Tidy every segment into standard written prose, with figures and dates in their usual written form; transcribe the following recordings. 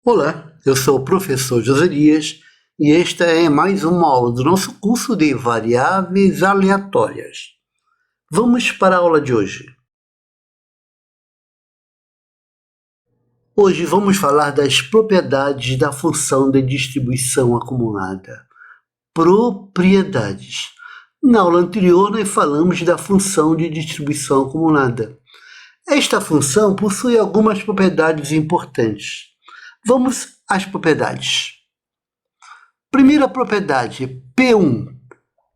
Olá, eu sou o professor Joselias e esta é mais uma aula do nosso curso de variáveis aleatórias. Vamos para a aula de hoje. Hoje vamos falar das propriedades da função de distribuição acumulada. Propriedades. Na aula anterior, nós falamos da função de distribuição acumulada. Esta função possui algumas propriedades importantes. Vamos às propriedades. Primeira propriedade, P1,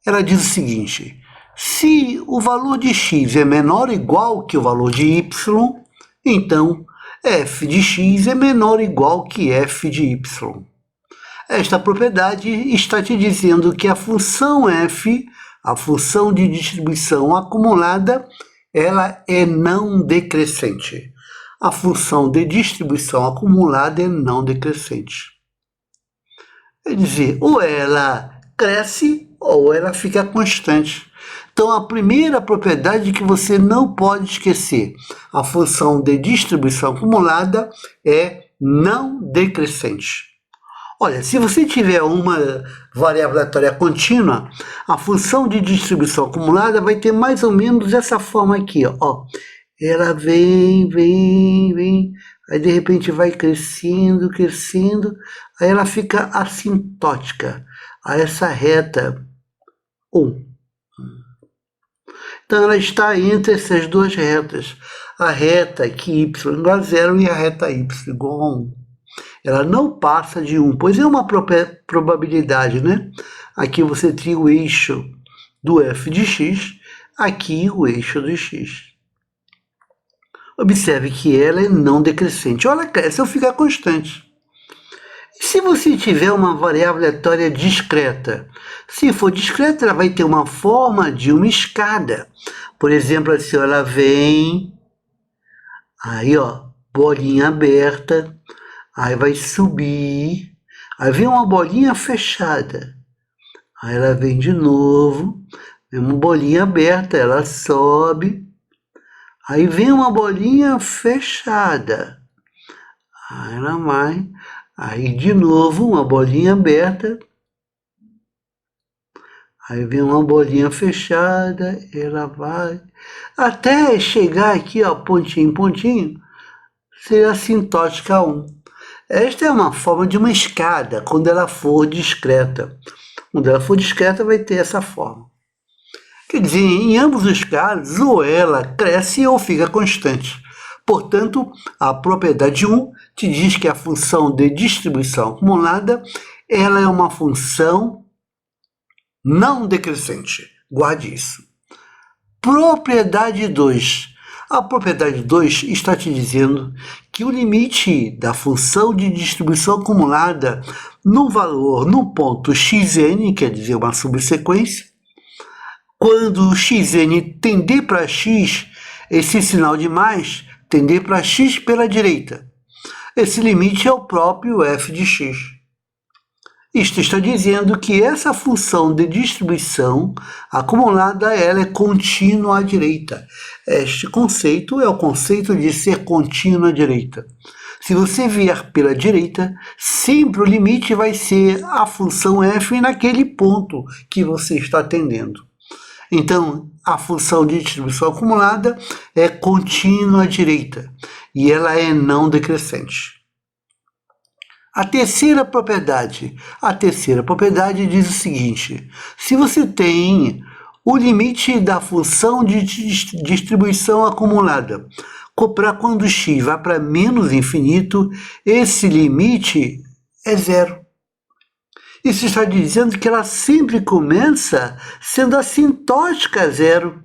ela diz o seguinte: se o valor de x é menor ou igual que o valor de y, então f de x é menor ou igual que f de y. Esta propriedade está te dizendo que a função f, a função de distribuição acumulada, ela é não decrescente. A função de distribuição acumulada é não decrescente. Quer dizer, ou ela cresce ou ela fica constante. Então, a primeira propriedade que você não pode esquecer, a função de distribuição acumulada é não decrescente. Olha, se você tiver uma variável aleatória contínua, a função de distribuição acumulada vai ter mais ou menos essa forma aqui, ó. Ela vem, aí de repente vai crescendo, aí ela fica assintótica a essa reta 1. Então ela está entre essas duas retas, a reta aqui y igual a 0 e a reta y igual a 1. Ela não passa de 1, pois é uma probabilidade, né? Aqui você tem o eixo do f de x, aqui o eixo do x. Observe que ela é não decrescente. Ou ela cresce ou fica constante. E se você tiver uma variável aleatória discreta? Se for discreta, ela vai ter uma forma de uma escada. Por exemplo, assim, ela vem, aí ó, bolinha aberta, aí vai subir, aí vem uma bolinha fechada. Aí ela vem de novo, vem uma bolinha aberta, ela sobe, aí vem uma bolinha fechada, aí ela vai, aí de novo uma bolinha aberta, aí vem uma bolinha fechada, ela vai, até chegar aqui, ó, pontinho, ser assintótica 1. Esta é uma forma de uma escada, quando ela for discreta. Quando ela for discreta, vai ter essa forma. Quer dizer, em ambos os casos, ou ela cresce ou fica constante. Portanto, a propriedade 1 te diz que a função de distribuição acumulada, ela é uma função não decrescente. Guarde isso. Propriedade 2. A propriedade 2 está te dizendo que o limite da função de distribuição acumulada no valor, no ponto xn, quer dizer, uma subsequência, quando o xn tender para x, esse sinal de mais tender para x pela direita. Esse limite é o próprio f de x. Isto está dizendo que essa função de distribuição acumulada, ela é contínua à direita. Este conceito é o conceito de ser contínua à direita. Se você vier pela direita, sempre o limite vai ser a função f naquele ponto que você está atendendo. Então, a função de distribuição acumulada é contínua à direita e ela é não decrescente. A terceira propriedade diz o seguinte: se você tem o limite da função de distribuição acumulada, para quando x vai para menos infinito, esse limite é zero. Isso está dizendo que ela sempre começa sendo assintótica a zero.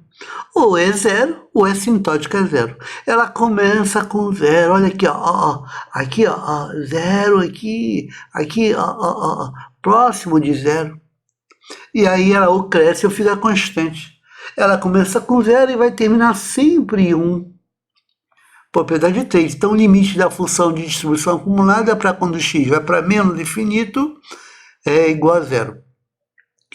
Ou é zero, ou é assintótica a zero. Ela começa com zero, olha aqui, ó, aqui, ó, zero aqui, ó, próximo de zero. E aí ela ou cresce ou fica constante. Ela começa com zero e vai terminar sempre em 1. Propriedade 3. Então, o limite da função de distribuição acumulada para quando x vai para menos infinito é igual a zero.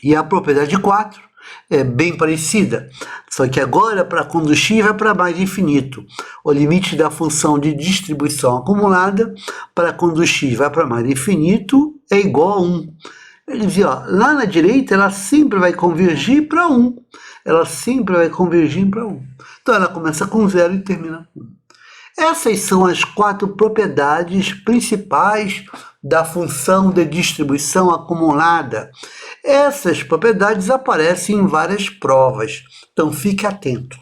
E a propriedade 4 é bem parecida, só que agora para quando x vai para mais infinito, o limite da função de distribuição acumulada para quando x vai para mais infinito é igual a 1. Quer dizer, ó, lá na direita ela sempre vai convergir para 1. Ela sempre vai convergir para 1. Então ela começa com 0 e termina com 1. Essas são as 4 propriedades principais da função de distribuição acumulada. Essas propriedades aparecem em várias provas, então fique atento.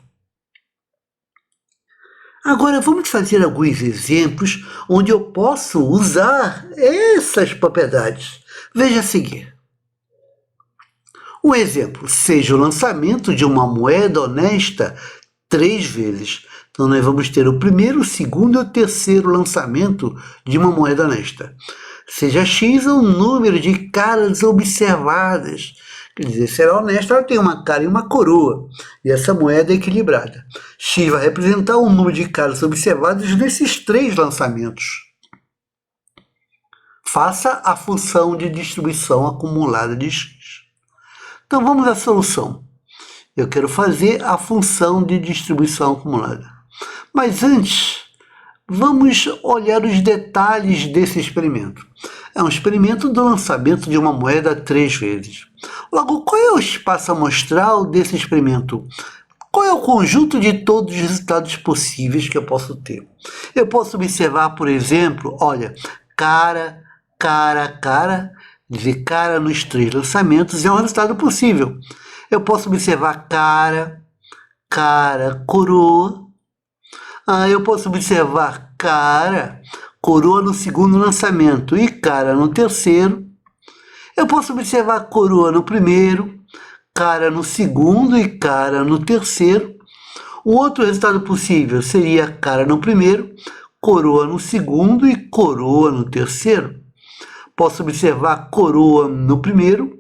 Agora vamos fazer alguns exemplos onde eu posso usar essas propriedades. Veja a seguir. Um exemplo, seja o lançamento de uma moeda honesta 3 vezes. Então nós vamos ter o primeiro, o segundo e o terceiro lançamento de uma moeda honesta. Seja x o número de caras observadas. Quer dizer, se ela é honesta, ela tem uma cara e uma coroa. E essa moeda é equilibrada. X vai representar o número de caras observadas nesses 3 lançamentos. Faça a função de distribuição acumulada de x. Então vamos à solução. Eu quero fazer a função de distribuição acumulada. Mas antes, vamos olhar os detalhes desse experimento. É um experimento do lançamento de uma moeda 3 vezes. Logo, qual é o espaço amostral desse experimento? Qual é o conjunto de todos os resultados possíveis que eu posso ter? Eu posso observar, por exemplo, olha, cara, dizer cara nos 3 lançamentos é um resultado possível. Eu posso observar cara, coroa. Eu posso observar cara, coroa no segundo lançamento e cara no terceiro. Eu posso observar coroa no primeiro, cara no segundo e cara no terceiro. O outro resultado possível seria cara no primeiro, coroa no segundo e coroa no terceiro. Posso observar coroa no primeiro,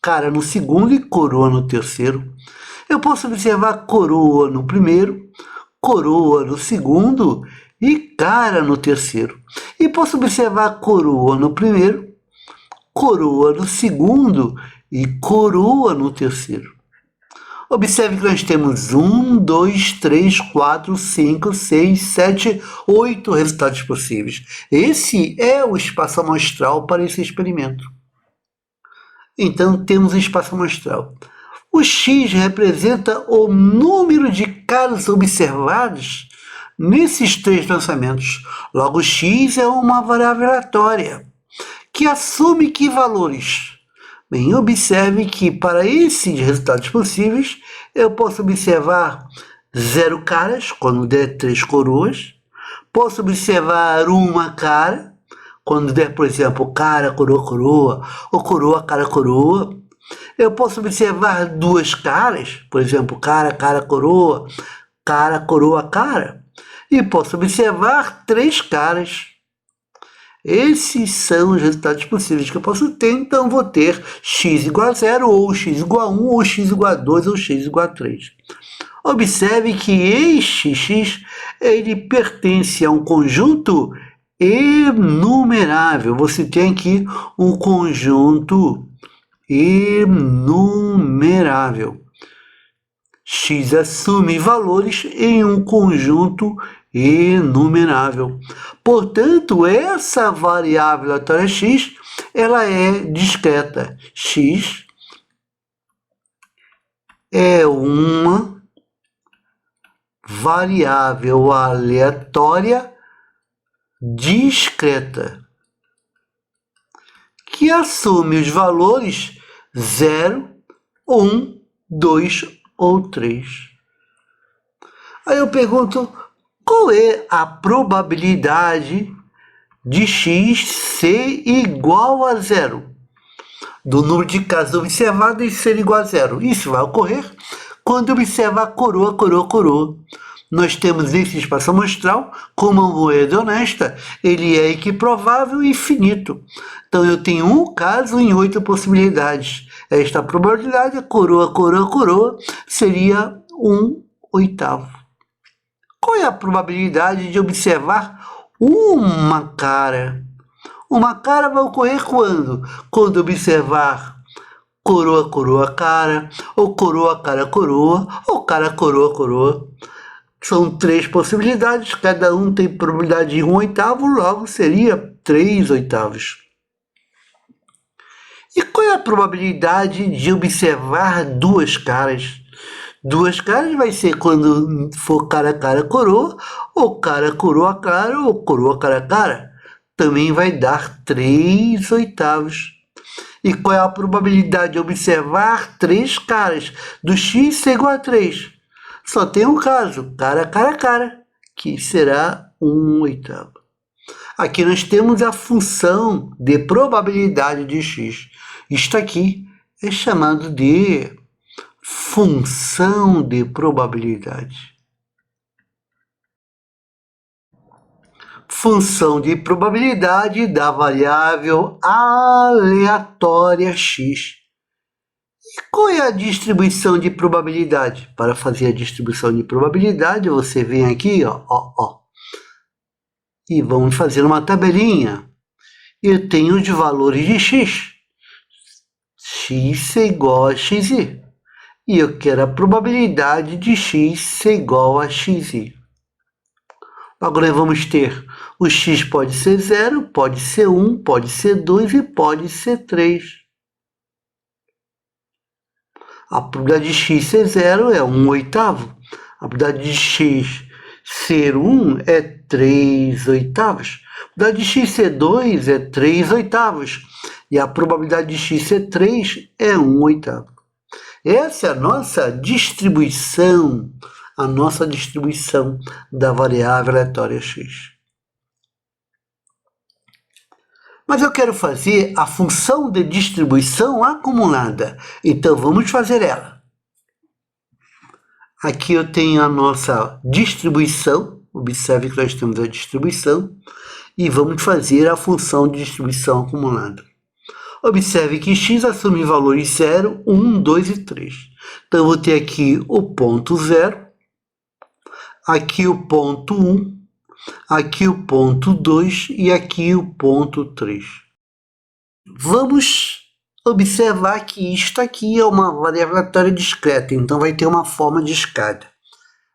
cara no segundo e coroa no terceiro. Eu posso observar coroa no primeiro, coroa no segundo e cara no terceiro. E posso observar coroa no primeiro, coroa no segundo e coroa no terceiro. Observe que nós temos 1, 2, 3, 4, 5, 6, 7, 8 resultados possíveis. Esse é o espaço amostral para esse experimento. Então, temos o espaço amostral. O x representa o número de caras observados nesses 3 lançamentos. Logo, x é uma variável aleatória que assume que valores? Bem, observe que para esses resultados possíveis, eu posso observar 0 caras, quando der 3 coroas. Posso observar uma cara, quando der, por exemplo, cara, coroa, ou coroa, cara, coroa. Eu posso observar 2 caras, por exemplo, cara, coroa, cara. E posso observar 3 caras. Esses são os resultados possíveis que eu posso ter, então vou ter x igual a 0, ou x igual a 1, ou x igual a 2, ou x igual a 3. Observe que este x ele pertence a um conjunto enumerável. Você tem aqui um conjunto enumerável. X assume valores em um conjunto enumerável. Portanto, essa variável aleatória x, ela é discreta. X é uma variável aleatória discreta que assume os valores 0, 1, 2 ou 3. Aí eu pergunto, qual é a probabilidade de x ser igual a 0? Do número de casos observados ser igual a 0. Isso vai ocorrer quando observar coroa. Nós temos esse espaço amostral, como uma moeda honesta, ele é equiprovável e infinito. Então eu tenho um caso em 8 possibilidades. Esta probabilidade, coroa, seria 1/8. Qual é a probabilidade de observar uma cara? Uma cara vai ocorrer quando? Quando observar coroa, coroa, cara, ou coroa, cara, coroa, ou cara, coroa, coroa. São 3 possibilidades, cada um tem probabilidade de 1/8, logo seria 3/8. E qual é a probabilidade de observar 2 caras? 2 caras vai ser quando for cara, cara, coroa, ou cara, coroa, cara, ou coroa, cara, cara. Também vai dar 3/8. E qual é a probabilidade de observar 3 caras do x ser igual a 3? Só tem um caso, cara, cara, cara, que será 1/8. Aqui nós temos a função de probabilidade de x. Isto aqui é chamado de função de probabilidade. Função de probabilidade da variável aleatória x. E qual é a distribuição de probabilidade? Para fazer a distribuição de probabilidade, você vem aqui, ó, e vamos fazer uma tabelinha. Eu tenho os valores de x. X é igual a xi. E eu quero a probabilidade de x ser igual a xi. Agora vamos ter o x pode ser 0, pode ser 1, pode ser 2 e pode ser 3. A probabilidade de x ser 0 é 1/8. A probabilidade de x ser 1 é 3/8. A probabilidade de x ser 2 é 3/8. E a probabilidade de x ser 3 é 1/8. Essa é a nossa distribuição da variável aleatória x. Mas eu quero fazer a função de distribuição acumulada, então vamos fazer ela. Aqui eu tenho a nossa distribuição, observe que nós temos a distribuição, e vamos fazer a função de distribuição acumulada. Observe que x assume valores 0, 1, 2 e 3. Então eu vou ter aqui o ponto 0, aqui o ponto 1, aqui o ponto 2 e aqui o ponto 3. Vamos observar que isto aqui é uma variável aleatória discreta, então vai ter uma forma de escada.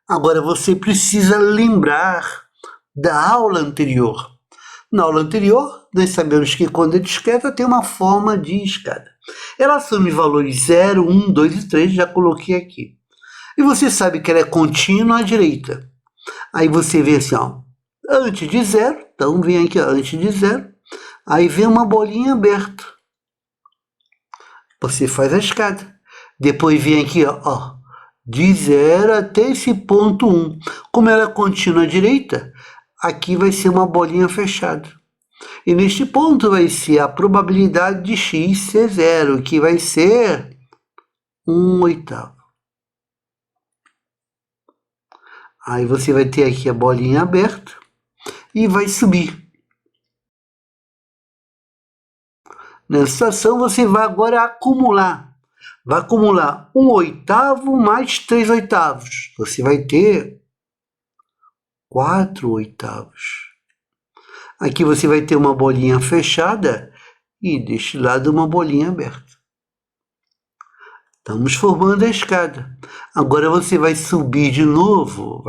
Agora você precisa lembrar da aula anterior. Na aula anterior, nós sabemos que quando é discreta tem uma forma de escada. Ela assume valores 0, 1, 2 e 3, já coloquei aqui. E você sabe que ela é contínua à direita. Aí você vê assim, ó, antes de 0, então vem aqui, ó, antes de 0, aí vem uma bolinha aberta. Você faz a escada. Depois vem aqui, ó, de 0 até esse ponto 1. Como ela é contínua à direita, aqui vai ser uma bolinha fechada. E neste ponto vai ser a probabilidade de x ser 0, que vai ser 1/8. Aí você vai ter aqui a bolinha aberta e vai subir. Nessa situação você vai agora acumular. Vai acumular 1/8 mais 3/8. Você vai ter 4/8. Aqui você vai ter uma bolinha fechada e deste lado uma bolinha aberta. Estamos formando a escada. Agora você vai subir de novo,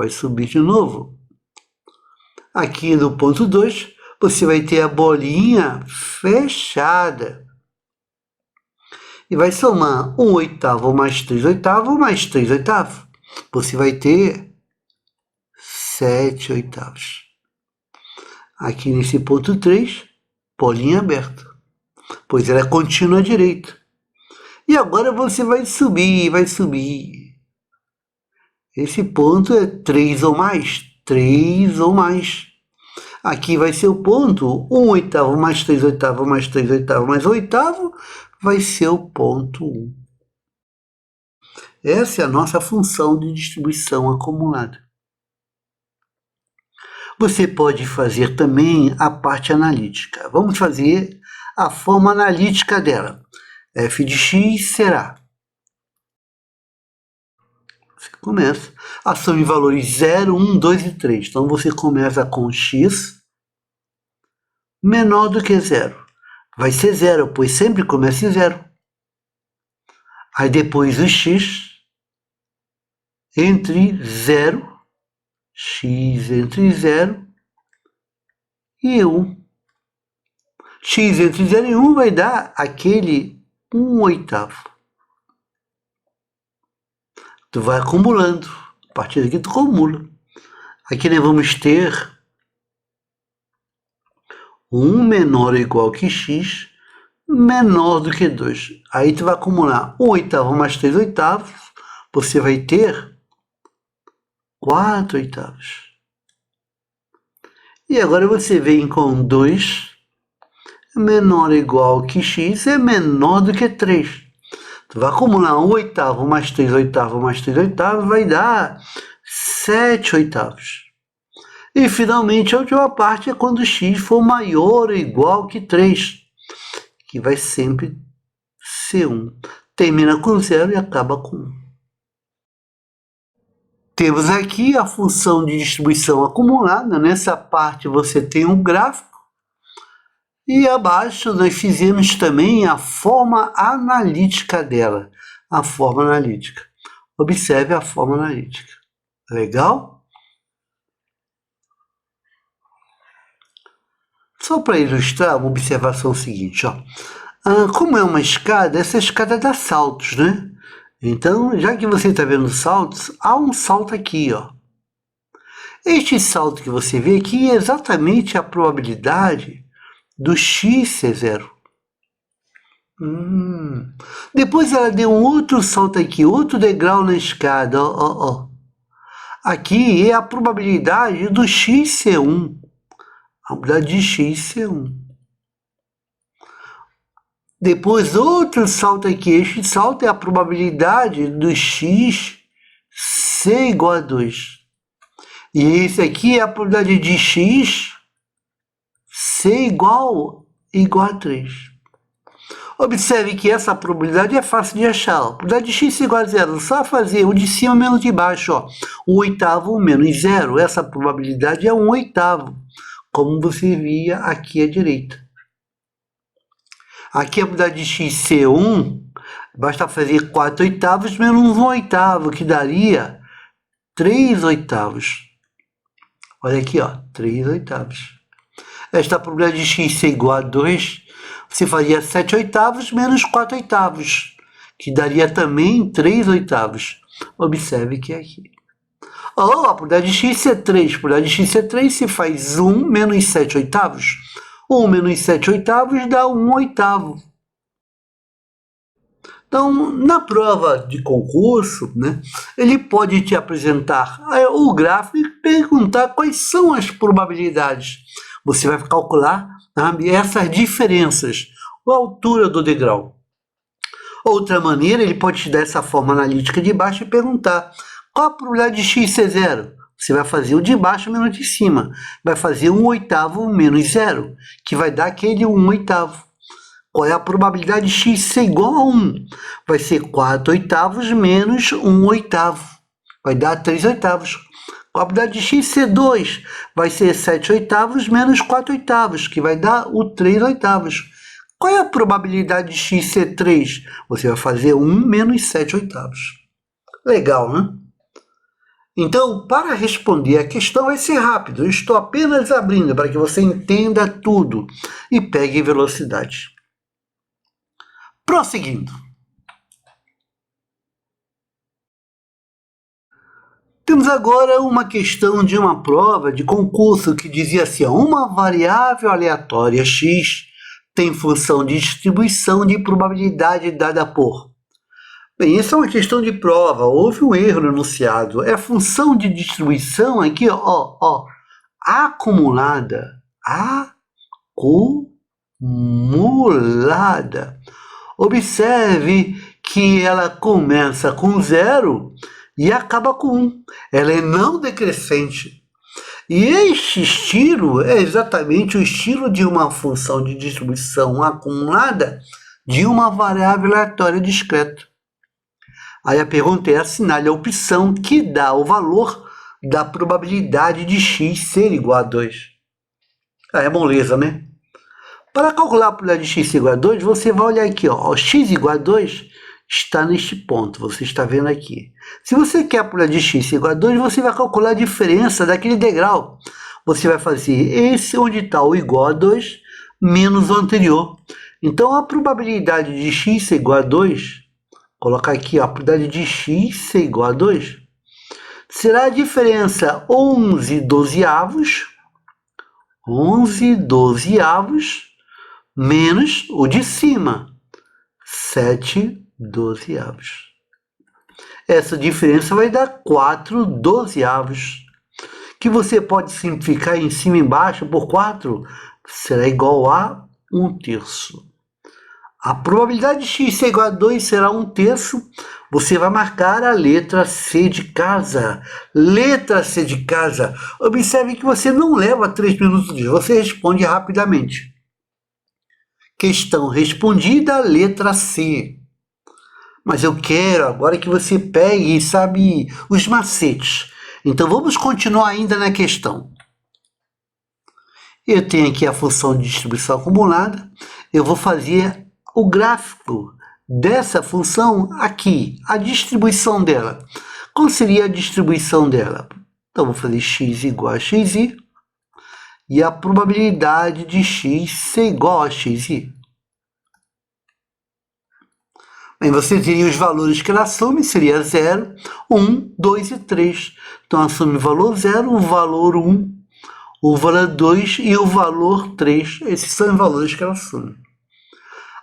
Aqui no ponto 2, você vai ter a bolinha fechada. E vai somar 1/8 mais 3/8 mais 3/8. Você vai ter 7/8. Aqui nesse ponto 3, bolinha aberta, pois ela é contínua à direita. E agora você vai subir. Esse ponto é 3 ou mais. Aqui vai ser o ponto 1/8 mais 3/8 mais 3/8 mais 1/8, vai ser o ponto 1. Essa é a nossa função de distribuição acumulada. Você pode fazer também a parte analítica. Vamos fazer a forma analítica dela. F de x será. Você começa. Assume valores 0, 1, 2 e 3. Então você começa com x menor do que 0. Vai ser 0, pois sempre começa em 0. Aí depois o x entre 0, x entre 0 e 1. X entre 0 e 1 vai dar aquele 1/8. Tu vai acumulando. A partir daqui tu acumula. Aqui nós vamos ter 1 menor ou igual que x menor do que 2. Aí tu vai acumular 1/8 mais 3/8. Você vai ter 4/8. E agora você vem com 2 menor ou igual que x é menor do que 3. Tu vai acumular 1/8 mais 3/8 mais 3/8 vai dar 7/8. E finalmente a última parte é quando x for maior ou igual que 3, que vai sempre ser 1. Termina com 0 e acaba com 1. Temos aqui a função de distribuição acumulada. Nessa parte você tem um gráfico. E abaixo nós fizemos também a forma analítica dela. A forma analítica. Observe a forma analítica. Legal? Só para ilustrar, uma observação seguinte. Ó. Como é uma escada, essa escada dá saltos, né? Então, já que você está vendo saltos, há um salto aqui, ó. Este salto que você vê aqui é exatamente a probabilidade do x ser 0. Depois ela deu um outro salto aqui, outro degrau na escada, ó. Aqui é a probabilidade do x ser 1. A probabilidade de x ser 1. Depois outro salto aqui, este salto é a probabilidade do x ser igual a 2. E esse aqui é a probabilidade de x ser igual a 3. Observe que essa probabilidade é fácil de achar. A probabilidade de x igual a 0, só fazer o de cima menos o de baixo. Ó. 1/8 menos 0, essa probabilidade é 1/8, como você via aqui à direita. Aqui a probabilidade de x ser 1, basta fazer 4/8 menos 1/8, que daria 3/8. Olha aqui, ó, 3/8. Esta probabilidade de x ser igual a 2, você faria 7/8 menos 4/8, que daria também 3/8. Observe que é aqui. Ou a probabilidade de x ser 3. A probabilidade de x ser 3 se faz 1 menos 7/8. 1 menos 7/8 dá 1/8. Então, na prova de concurso, né, ele pode te apresentar o gráfico e perguntar quais são as probabilidades. Você vai calcular essas diferenças, a altura do degrau. Outra maneira, ele pode te dar essa forma analítica de baixo e perguntar qual a probabilidade de x ser 0. Você vai fazer o de baixo menos o de cima. Vai fazer 1/8 menos 0, que vai dar aquele 1/8. Qual é a probabilidade de x ser igual a 1? Vai ser 4/8 menos 1/8. Vai dar 3/8. Qual a probabilidade de x ser 2? Vai ser 7/8 menos 4/8, que vai dar o 3/8. Qual é a probabilidade de x ser 3? Você vai fazer 1 menos 7/8. Legal, né? Então, para responder a questão vai ser rápido. Eu estou apenas abrindo para que você entenda tudo e pegue velocidade. Prosseguindo. Temos agora uma questão de uma prova de concurso que dizia assim: uma variável aleatória x tem função de distribuição de probabilidade dada por. Bem, essa é uma questão de prova, houve um erro no enunciado. É a função de distribuição aqui, ó, acumulada. Acumulada. Observe que ela começa com 0 e acaba com 1. Ela é não decrescente. E este estilo é exatamente o estilo de uma função de distribuição acumulada de uma variável aleatória discreta. Aí a pergunta é: assinale a opção que dá o valor da probabilidade de x ser igual a 2. É moleza, né? Para calcular a probabilidade de x igual a 2, você vai olhar aqui, ó, x igual a 2, está neste ponto, você está vendo aqui. Se você quer a probabilidade de x igual a 2, você vai calcular a diferença daquele degrau. Você vai fazer esse onde está o igual a 2 menos o anterior. Então, a probabilidade de x ser igual a 2, colocar aqui, ó, a probabilidade de x ser igual a 2, será a diferença 11 dozeavos, 11 dozeavos, menos o de cima, 7 dozeavos. Essa diferença vai dar 4 dozeavos, que você pode simplificar em cima e embaixo por 4, será igual a 1/3. A probabilidade de x ser igual a 2 será 1/3. Você vai marcar a letra C de casa. Letra C de casa. Observe que você não leva 3 minutos, você responde rapidamente. Questão respondida, letra C. Mas eu quero agora que você pegue, sabe, os macetes. Então vamos continuar ainda na questão. Eu tenho aqui a função de distribuição acumulada. Eu vou fazer o gráfico dessa função aqui, a distribuição dela. Qual seria a distribuição dela? Então, vou fazer x igual a xi e a probabilidade de x ser igual a xi. Bem, você teria os valores que ela assume, seria 0, 1, 2 e 3. Então, assume o valor 0, o valor 1, o valor 2 e o valor 3. Esses são os valores que ela assume.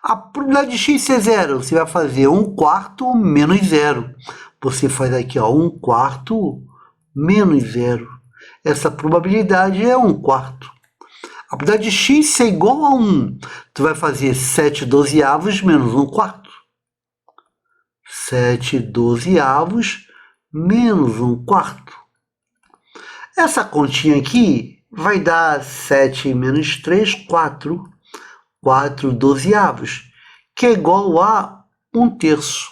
A probabilidade de x ser 0, você vai fazer 1/4 menos 0. Você faz aqui, ó, 1/4 menos 0. Essa probabilidade é 1/4. A probabilidade de x ser igual a 1, tu vai fazer 7 dozeavos menos 1/4. 7 dozeavos menos 1/4. Essa continha aqui vai dar 7 menos 3, 4. 4 dozeavos, que é igual a 1/3.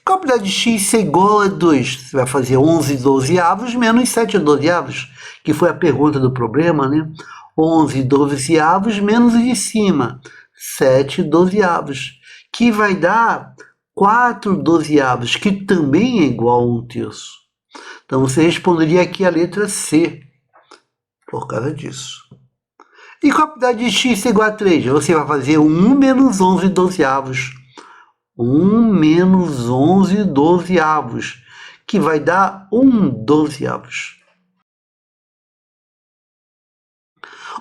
Qual a probabilidade de x ser igual a 2? Você vai fazer 11 dozeavos menos 7 dozeavos, que foi a pergunta do problema, né? 11 dozeavos menos o de cima, 7 dozeavos, que vai dar 4 dozeavos, que também é igual a 1/3. Então, você responderia aqui a letra C, por causa disso. E com a probabilidade de x igual a 3, você vai fazer 1 menos 11 dozeavos. 1 menos 11 dozeavos, que vai dar 1 dozeavos.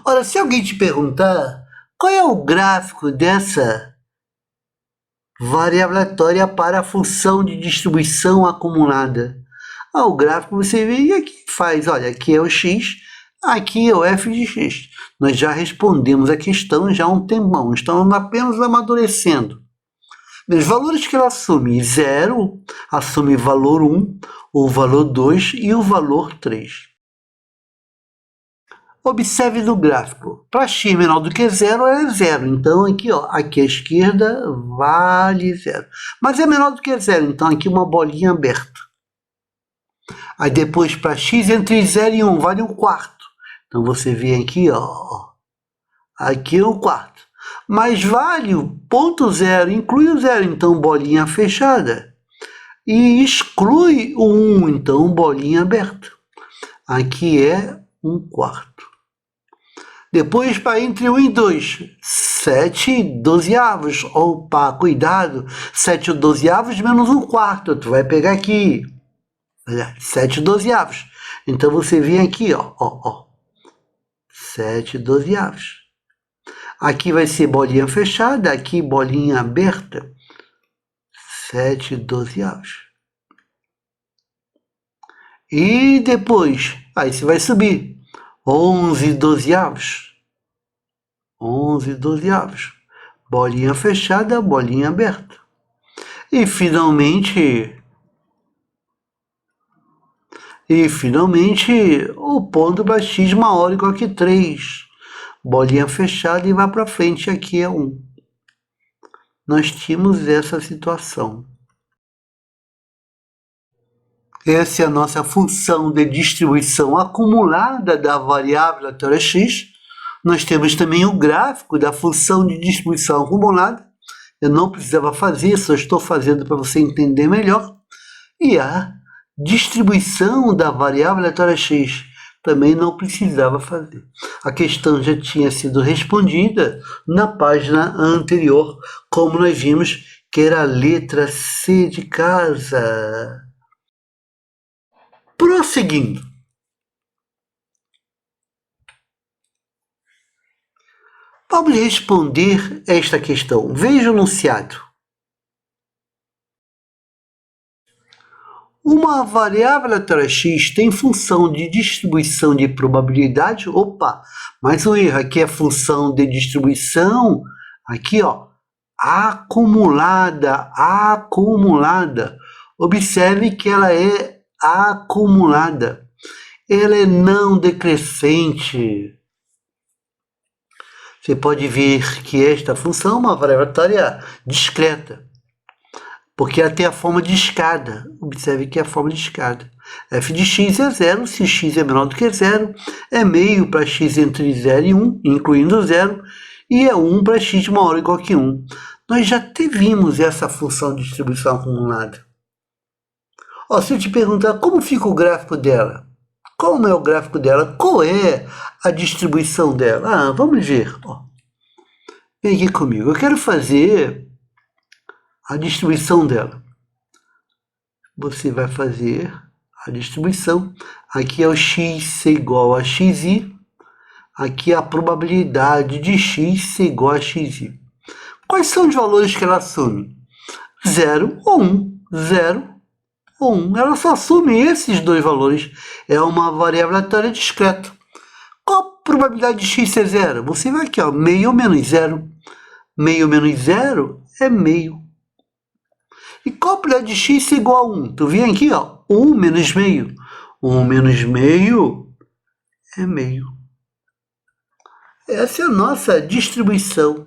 Ora, se alguém te perguntar qual é o gráfico dessa variável aleatória para a função de distribuição acumulada, o gráfico você vê e aqui faz, olha, aqui é o x, aqui é o f de x. Nós já respondemos a questão já há um tempão, estamos apenas amadurecendo. Os valores que ela assume, 0, assume valor 1, o valor 2 e o valor 3. Observe no gráfico, para x menor do que 0 é 0, então aqui, ó, aqui à esquerda vale 0. Mas é menor do que 0, então aqui uma bolinha aberta. Aí depois para x entre 0 e 1 vale 1/4. Então você vem aqui, ó, aqui é 1/4. Mas vale o ponto 0, inclui o 0, então bolinha fechada. E exclui o 1, então bolinha aberta. Aqui é 1/4. Depois, para entre 1 e 2, 7 dozeavos. Opa, cuidado, 7 dozeavos menos 1/4. Tu vai pegar aqui, olha, 7 dozeavos. Então, você vem aqui, ó, 7 dozeavos. Aqui vai ser bolinha fechada, aqui bolinha aberta, 7 dozeavos. E depois, aí você vai subir, 11 dozeavos. 11 dozeavos. Bolinha fechada, bolinha aberta. E finalmente, o ponto para x maior ou igual que 3. Bolinha fechada e vai para frente, aqui é 1. Nós tínhamos essa situação. Essa é a nossa função de distribuição acumulada da variável aleatória x. Nós temos também o gráfico da função de distribuição acumulada, eu não precisava fazer, só estou fazendo para você entender melhor. E a distribuição da variável aleatória x também não precisava fazer. A questão já tinha sido respondida na página anterior, como nós vimos que era a letra C de casa. Prosseguindo. Vamos responder esta questão. Veja o enunciado. Uma variável aleatória x tem função de distribuição de probabilidade. Opa, mais um erro. Aqui é função de distribuição. Aqui, ó, acumulada. Observe que ela é acumulada. Ela é não decrescente. Você pode ver que esta função é uma variável aleatória discreta, porque ela tem a forma de escada. Observe que é a forma de escada. F de x é 0, se x é menor do que 0, é meio para x entre 0 e 1, incluindo 0, e é 1 para x maior ou igual que 1. Nós já vimos essa função de distribuição acumulada. Ó, se eu te perguntar como fica o gráfico dela, como é o gráfico dela, qual é a distribuição dela? Vamos ver. Ó. Vem aqui comigo. Eu quero fazer a distribuição dela. Você vai fazer a distribuição. Aqui é o x ser igual a xi. Aqui é a probabilidade de x ser igual a xi. Quais são os valores que ela assume? 0 ou 1. 0 ou 1. Ela só assume esses dois valores. É uma variável aleatória discreta. Qual a probabilidade de x ser 0? Você vai aqui, ó, meio menos 0. Meio menos 0 é meio. E qual a probabilidade de x ser igual a 1? Tu vem aqui, ó, 1 menos meio. 1 menos meio é meio. Essa é a nossa distribuição.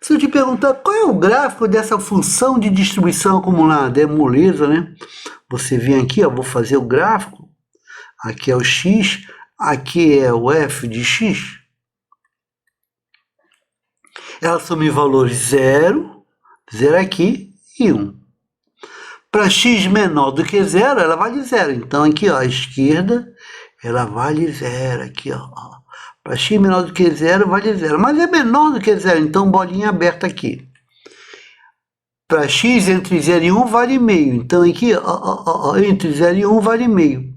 Se eu te perguntar qual é o gráfico dessa função de distribuição acumulada, é moleza, né? Você vem aqui, ó, vou fazer o gráfico. Aqui é o x, aqui é o f de x. Ela assume valores 0, 0 aqui e 1. Para x menor do que 0, ela vale 0. Então, aqui, ó, à esquerda, ela vale 0. Aqui, ó. Para x menor do que 0, vale 0. Mas é menor do que 0, então bolinha aberta aqui. Para x entre 0 e 1, vale meio. Então, aqui, ó, entre 0 e 1, vale meio.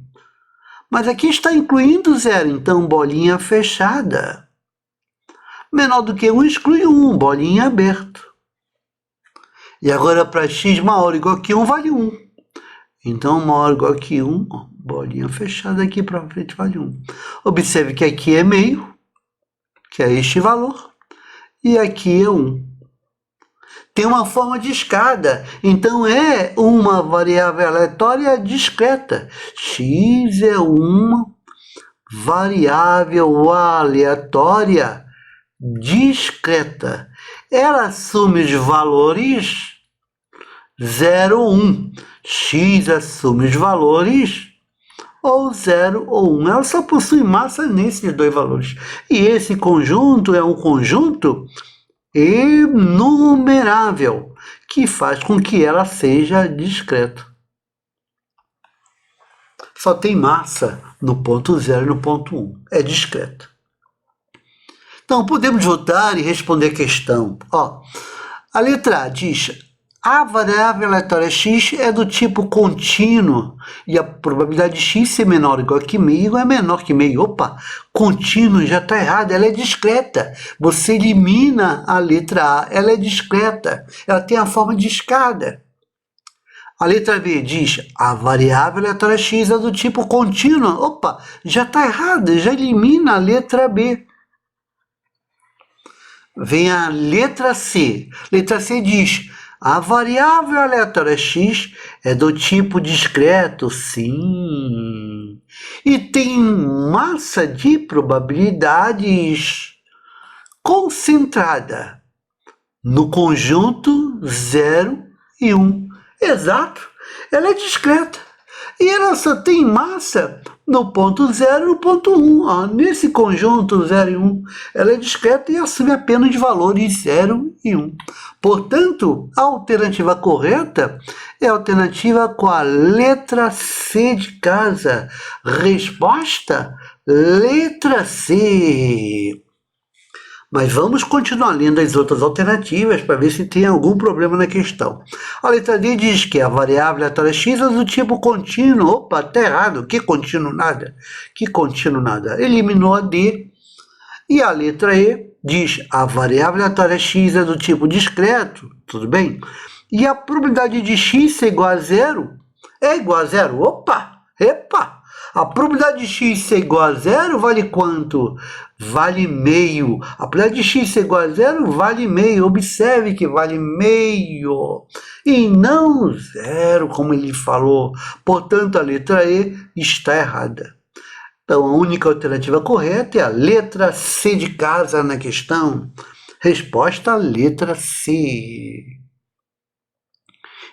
Mas aqui está incluindo 0, então bolinha fechada. Menor do que 1 exclui 1, bolinha aberta. E agora para x maior ou igual que 1 vale 1. Então maior ou igual que 1, ó, bolinha fechada aqui para frente vale 1. Observe que aqui é meio, que é este valor, e aqui é 1. Tem uma forma de escada, então é uma variável aleatória discreta. X é uma variável aleatória discreta. Ela assume os valores 0 ou 1. X assume os valores ou 0 ou 1. Ela só possui massa nesses dois valores. E esse conjunto é um conjunto enumerável, que faz com que ela seja discreta. Só tem massa no ponto 0 e no ponto 1. É discreta. Então, podemos voltar e responder a questão. Ó, a letra A diz: a variável aleatória x é do tipo contínuo e a probabilidade de x ser menor ou igual que meio é menor que meio. Opa, contínuo já está errado, ela é discreta. Você elimina a letra A, ela é discreta, ela tem a forma de escada. A letra B diz: a variável aleatória x é do tipo contínuo. Opa, já está errado, já elimina a letra B. Vem a letra C. Letra C diz: a variável aleatória x é do tipo discreto, sim, e tem massa de probabilidades concentrada no conjunto 0 e 1. Exato, ela é discreta. E ela só tem massa no ponto 0 e no ponto 1. Nesse conjunto 0 e 1, ela é discreta e assume apenas valores 0 e 1. Portanto, a alternativa correta é a alternativa com a letra C de casa. Resposta, letra C. Mas vamos continuar lendo as outras alternativas para ver se tem algum problema na questão. A letra D diz que a variável aleatória x é do tipo contínuo. Opa, está errado. Que contínuo nada? Que contínuo nada? Eliminou a D. E a letra E diz a variável aleatória x é do tipo discreto. Tudo bem? E a probabilidade de x ser igual a zero é igual a zero. Opa! Epa! A probabilidade de x ser igual a zero vale quanto? Vale meio. A probabilidade de x ser igual a zero vale meio. Observe que vale meio. E não zero, como ele falou. Portanto, a letra E está errada. Então, a única alternativa correta é a letra C de casa na questão. Resposta, a letra C.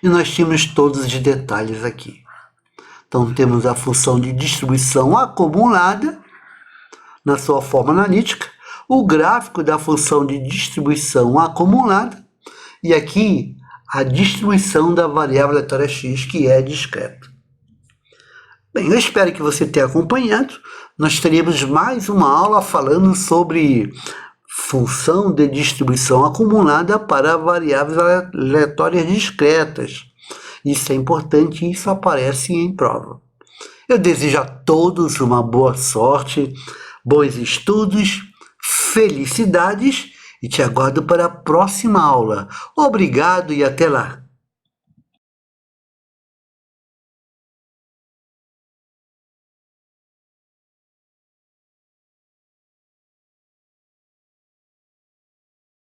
E nós tínhamos todos os detalhes aqui. Então, temos a função de distribuição acumulada, na sua forma analítica, o gráfico da função de distribuição acumulada, e aqui a distribuição da variável aleatória x, que é discreta. Bem, eu espero que você tenha acompanhado. Nós teremos mais uma aula falando sobre função de distribuição acumulada para variáveis aleatórias discretas. Isso é importante e isso aparece em prova. Eu desejo a todos uma boa sorte, bons estudos, felicidades e te aguardo para a próxima aula. Obrigado e até lá!